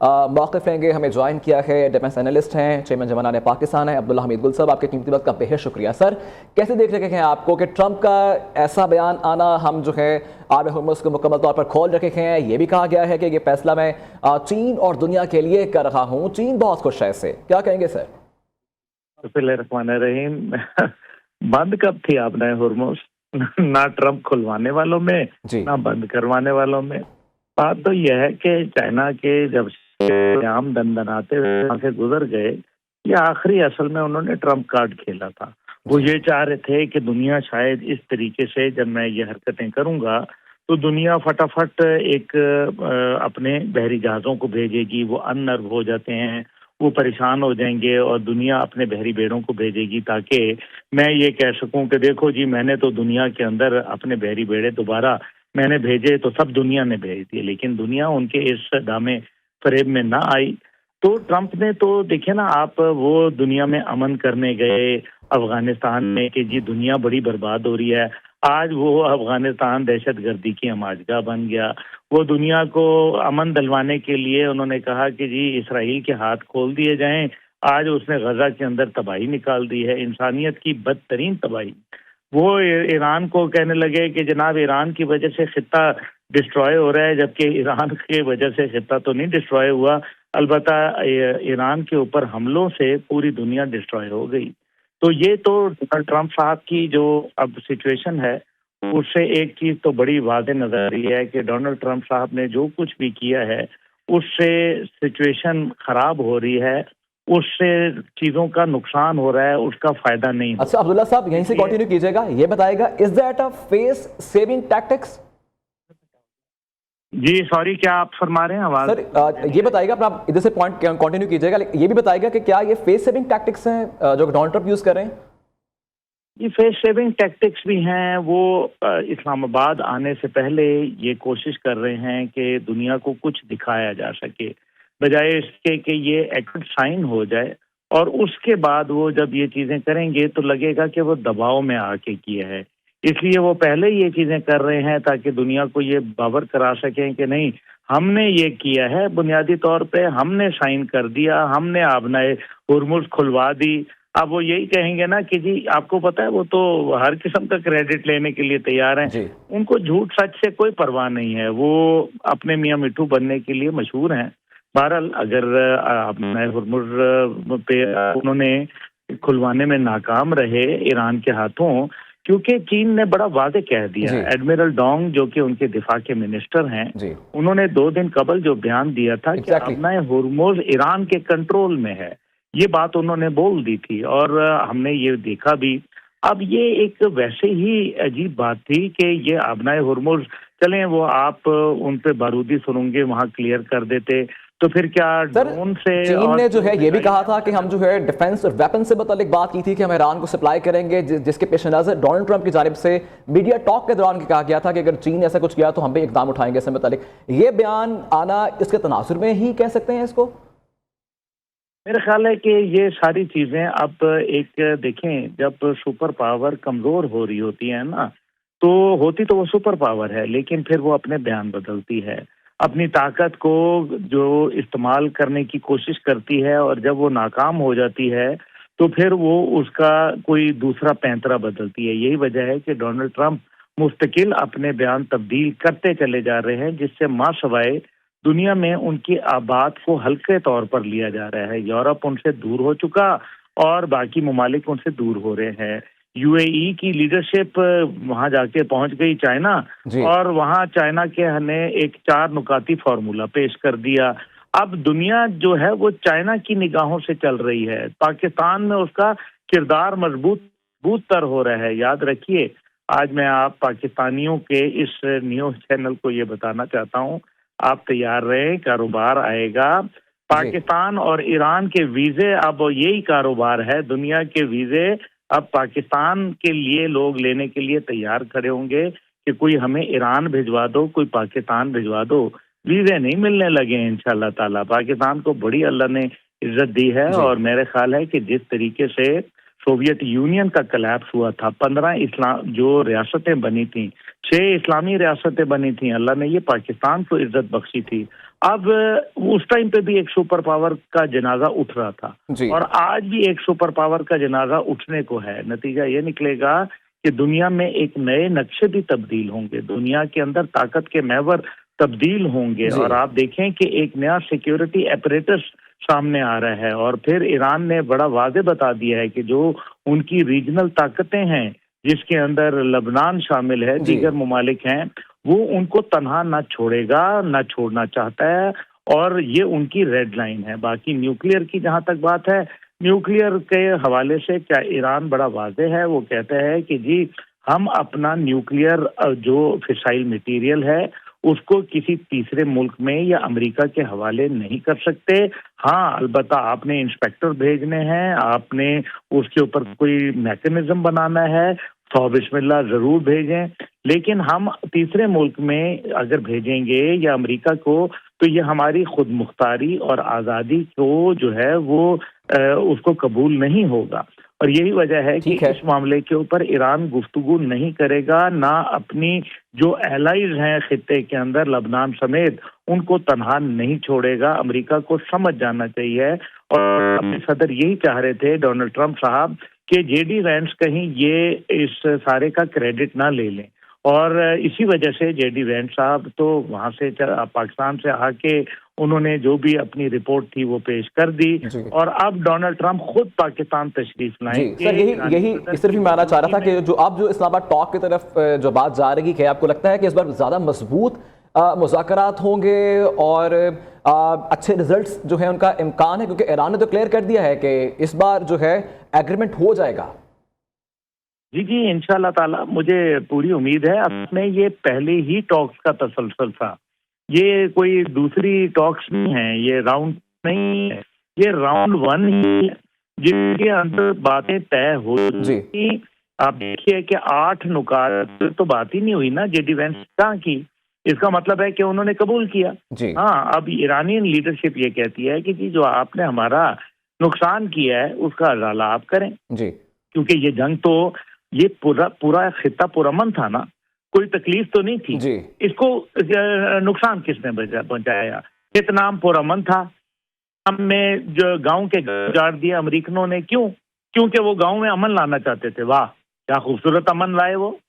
मौक़िफ़ लेंगे। हमें ज्वाइन किया है डिफेंस एनालिस्ट हैं, चेयरमैन जवानान पाकिस्तान है, अब्दुल्ला हमीद गुल साहब। आपके कीमती वक्त का बेहद शुक्रिया। सर, कैसे देख रहे हैं आपको कि ट्रंप का ऐसा बयान आना, हम जो है आब हुर्मुज़ को मुकम्मल तौर पर खोल रखे हैं। ये भी कहा गया है कि ये फैसला मैं चीन और दुनिया के लिए कर रहा हूँ, चीन बहुत खुश है इससे, क्या कहेंगे सर? रहीम बंद कब थी आपने हुर्मुज़? ना ट्रंप खुलवाने वालों में, ना बंद करवाने वालों में। बात तो यह है कि चाइना के जब आम दनदनाते हुए से गुजर गए, ये आखिरी असल में उन्होंने ट्रंप कार्ड खेला था। वो ये चाह रहे थे कि दुनिया शायद इस तरीके से जब मैं ये हरकतें करूंगा तो दुनिया फटाफट एक अपने बहरी जहाज़ों को भेजेगी, वो अननर्व हो जाते हैं, वो परेशान हो जाएंगे और दुनिया अपने बहरी बेड़ों को भेजेगी ताकि मैं ये कह सकूं कि देखो जी, मैंने तो दुनिया के अंदर अपने बहरी बेड़े दोबारा मैंने भेजे, तो सब दुनिया ने भेज दिए। लेकिन दुनिया उनके इस दामे फरेब में ना आई। तो ट्रंप ने तो देखिए ना आप, वो दुनिया में अमन करने गए अफगानिस्तान में कि जी दुनिया बड़ी बर्बाद हो रही है। आज वो अफगानिस्तान दहशतगर्दी की हमाजगा बन गया। वो दुनिया को अमन दिलवाने के लिए उन्होंने कहा कि जी इसराइल के हाथ खोल दिए जाएं। आज उसने गजा के अंदर तबाही निकाल दी है, इंसानियत की बदतरीन तबाही। वो ईरान को कहने लगे कि जनाब ईरान की वजह से खित्ता डिस्ट्रॉय हो रहा है, जबकि ईरान की वजह से खित्ता तो नहीं डिस्ट्रॉय हुआ, अलबत्ता ईरान के ऊपर हमलों से पूरी दुनिया डिस्ट्रॉय हो गई। तो ये तो डोनाल्ड ट्रंप साहब की जो अब सिचुएशन है, उससे एक चीज तो बड़ी वाज़ेह नजर आ रही है कि डोनाल्ड ट्रंप साहब ने जो कुछ भी किया है उससे सिचुएशन खराब हो रही है, उससे चीजों का नुकसान हो रहा है, उसका फायदा नहीं हो। अच्छा अब्दुल्ला साहब, यहीं से कंटिन्यू कीजिएगा, ये बताइएगा is that a face saving tactics? जी सॉरी, क्या आप फरमा रहे हैं आवाज? सर ये बताइएगा, आप इधर से पॉइंट कंटिन्यू कीजिएगा, ये भी बताइएगा कि क्या ये फेस सेविंग टैक्टिक्स हैं जो डोनाल्ड ट्रंप यूज कर रहे हैं? ये फेस सेविंग टैक्टिक्स भी हैं। वो इस्लामाबाद आने से पहले ये कोशिश कर रहे हैं कि दुनिया को कुछ दिखाया जा सके, बजाय इसके कि ये एक्ट साइन हो जाए और उसके बाद वो जब ये चीज़ें करेंगे तो लगेगा कि वो दबाव में आके किए है। इसलिए वो पहले ये चीज़ें कर रहे हैं ताकि दुनिया को ये बावर करा सकें कि नहीं, हमने ये किया है, बुनियादी तौर पे हमने साइन कर दिया, हमने आबनाए हुर्मुज़ खुलवा दी। अब वो यही कहेंगे ना कि जी आपको पता है, वो तो हर किस्म का क्रेडिट लेने के लिए तैयार हैं। उनको झूठ सच से कोई परवाह नहीं है, वो अपने मियाँ मिट्ठू बनने के लिए मशहूर हैं। बहरहाल अगर हुर्मुज़ पे उन्होंने खुलवाने में नाकाम रहे ईरान के हाथों, क्योंकि चीन ने बड़ा वादे कह दिया। एडमिरल डोंग जो कि उनके दिफा के मिनिस्टर हैं, उन्होंने 2 दिन कबल जो बयान दिया था कि अपना हुर्मुज़ ईरान के कंट्रोल में है, ये बात उन्होंने बोल दी थी और हमने ये देखा भी। अब ये एक वैसे ही अजीब बात थी कि ये आबनाए हुर्मुज़, चलें वो आप उन पे बारूदी सुरंगें वहाँ क्लियर कर देते तो फिर क्या ड्रोन से। चीन ने जो है ये भी कहा था कि हम जो है डिफेंस और वेपन से मुतालिक बात की थी कि हम ईरान को सप्लाई करेंगे, जिसके पेश नज़र डोनाल्ड ट्रंप की जानिब से मीडिया टॉक के दौरान कहा गया था कि अगर चीन ऐसा कुछ किया तो हम भी इकदाम उठाएंगे इससे मुतालिक। ये बयान आना इसके तनासुर में ही कह सकते हैं इसको? मेरा ख्याल है कि ये सारी चीज़ें अब एक देखें, जब सुपर पावर कमज़ोर हो रही होती है ना, तो होती तो वो सुपर पावर है लेकिन फिर वो अपने बयान बदलती है, अपनी ताकत को जो इस्तेमाल करने की कोशिश करती है और जब वो नाकाम हो जाती है तो फिर वो उसका कोई दूसरा पैंतरा बदलती है। यही वजह है कि डोनाल्ड ट्रंप मुस्तकिल अपने बयान तब्दील करते चले जा रहे हैं, जिससे मासवाए दुनिया में उनकी आबाद को हल्के तौर पर लिया जा रहा है। यूरोप उनसे दूर हो चुका और बाकी ममालिक उनसे दूर हो रहे हैं। यूएई की लीडरशिप वहां जाके पहुंच गई चाइना, और वहां चाइना के ने एक 4 नुकाती फार्मूला पेश कर दिया। अब दुनिया जो है वो चाइना की निगाहों से चल रही है, पाकिस्तान में उसका किरदार मजबूत तर हो रहा है। याद रखिए, आज मैं आप पाकिस्तानियों के इस न्यूज चैनल को ये बताना चाहता हूँ, आप तैयार रहे, कारोबार आएगा। पाकिस्तान और ईरान के वीजे अब यही कारोबार है, दुनिया के वीजे अब पाकिस्तान के लिए लोग लेने के लिए तैयार खड़े होंगे कि कोई हमें ईरान भिजवा दो, कोई पाकिस्तान भिजवा दो। वीजे नहीं मिलने लगे इंशाल्लाह ताला। पाकिस्तान को बड़ी अल्लाह ने इज्जत दी है और मेरे ख्याल है कि जिस तरीके से सोवियत यूनियन का कलैप्स हुआ था, 15 इस्लाम जो रियासतें बनी थी, 6 इस्लामी रियासतें बनी थी, अल्लाह ने ये पाकिस्तान को इज्जत बख्शी थी। اب اس ٹائم پہ بھی ایک سپر پاور کا جنازہ اٹھ رہا تھا اور آج بھی ایک سپر پاور کا جنازہ اٹھنے کو ہے. نتیجہ یہ نکلے گا کہ دنیا میں ایک نئے نقشے بھی تبدیل ہوں گے, دنیا کے اندر طاقت کے محور تبدیل ہوں گے, اور آپ دیکھیں کہ ایک نیا سیکیورٹی ایپریٹس سامنے آ رہا ہے. اور پھر ایران نے بڑا واضح بتا دیا ہے کہ جو ان کی ریجنل طاقتیں ہیں, جس کے اندر لبنان شامل ہے, دیگر ممالک ہیں, وہ ان کو تنہا نہ چھوڑے گا, نہ چھوڑنا چاہتا ہے, اور یہ ان کی ریڈ لائن ہے. باقی نیوکلیئر کی جہاں تک بات ہے, نیوکلیئر کے حوالے سے کیا ایران بڑا واضح ہے, وہ کہتا ہے کہ جی ہم اپنا نیوکلیئر جو فسائل مٹیریل ہے اس کو کسی تیسرے ملک میں یا امریکہ کے حوالے نہیں کر سکتے. ہاں البتہ آپ نے انسپیکٹر بھیجنے ہیں, آپ نے اس کے اوپر کوئی میکینزم بنانا ہے, بسم اللہ ضرور بھیجیں, لیکن ہم تیسرے ملک میں اگر بھیجیں گے یا امریکہ کو تو یہ ہماری خود مختاری اور آزادی کو جو ہے وہ اس کو قبول نہیں ہوگا. اور یہی وجہ ہے کہ اس معاملے کے اوپر ایران گفتگو نہیں کرے گا, نہ اپنی جو ایلائز ہیں خطے کے اندر لبنان سمیت ان کو تنہا نہیں چھوڑے گا. امریکہ کو سمجھ جانا چاہیے, اور اپنے صدر یہی چاہ رہے تھے ڈونلڈ ٹرمپ صاحب کہ جے ڈی وینس کہیں یہ اس سارے کا کریڈٹ نہ لے لیں, اور اسی وجہ سے جے ڈی وینس صاحب تو وہاں سے پاکستان سے آ کے انہوں نے جو بھی اپنی رپورٹ تھی وہ پیش کر دی, اور اب ڈونلڈ ٹرمپ خود پاکستان تشریف لائیں. سر یہی صرف میں آنا چاہ رہا تھا کہ جو اب جو اسلام آباد ٹاک کی طرف جو بات جا رہی ہے, آپ کو لگتا ہے کہ اس بار زیادہ مضبوط مذاکرات ہوں گے اور اچھے ریزلٹس جو ہیں ان کا امکان ہے, کیونکہ ایران نے تو کلیئر کر دیا ہے کہ اس بار جو ہے ایگریمنٹ ہو جائے گا؟ جی انشاءاللہ تعالی مجھے پوری امید ہے. اب میں یہ پہلے ہی ٹاکس کا تسلسل تھا, یہ کوئی دوسری ٹاکس نہیں ہے, یہ راؤنڈ نہیں ہے, یہ راؤنڈ 1 ہی ہے جن کے اندر باتیں طے ہو چکی. آپ دیکھیے کہ 8 نکات تو بات ہی نہیں ہوئی نا جے ڈی وینس کہاں کی, اس کا مطلب ہے کہ انہوں نے قبول کیا. ہاں اب ایرانی لیڈرشپ یہ کہتی ہے کہ جی جو آپ نے ہمارا نقصان کیا ہے اس کا ازالہ آپ کریں, کیونکہ یہ جنگ تو یہ پورا خطہ پرامن تھا نا, کوئی تکلیف تو نہیں تھی. اس کو نقصان کس نے پہنچایا؟ ویتنام پرامن تھا, ہم نے جو گاؤں کے گاڑ دیا امریکنوں نے, کیوں؟ کیونکہ وہ گاؤں میں امن لانا چاہتے تھے. واہ کیا خوبصورت امن لائے وہ,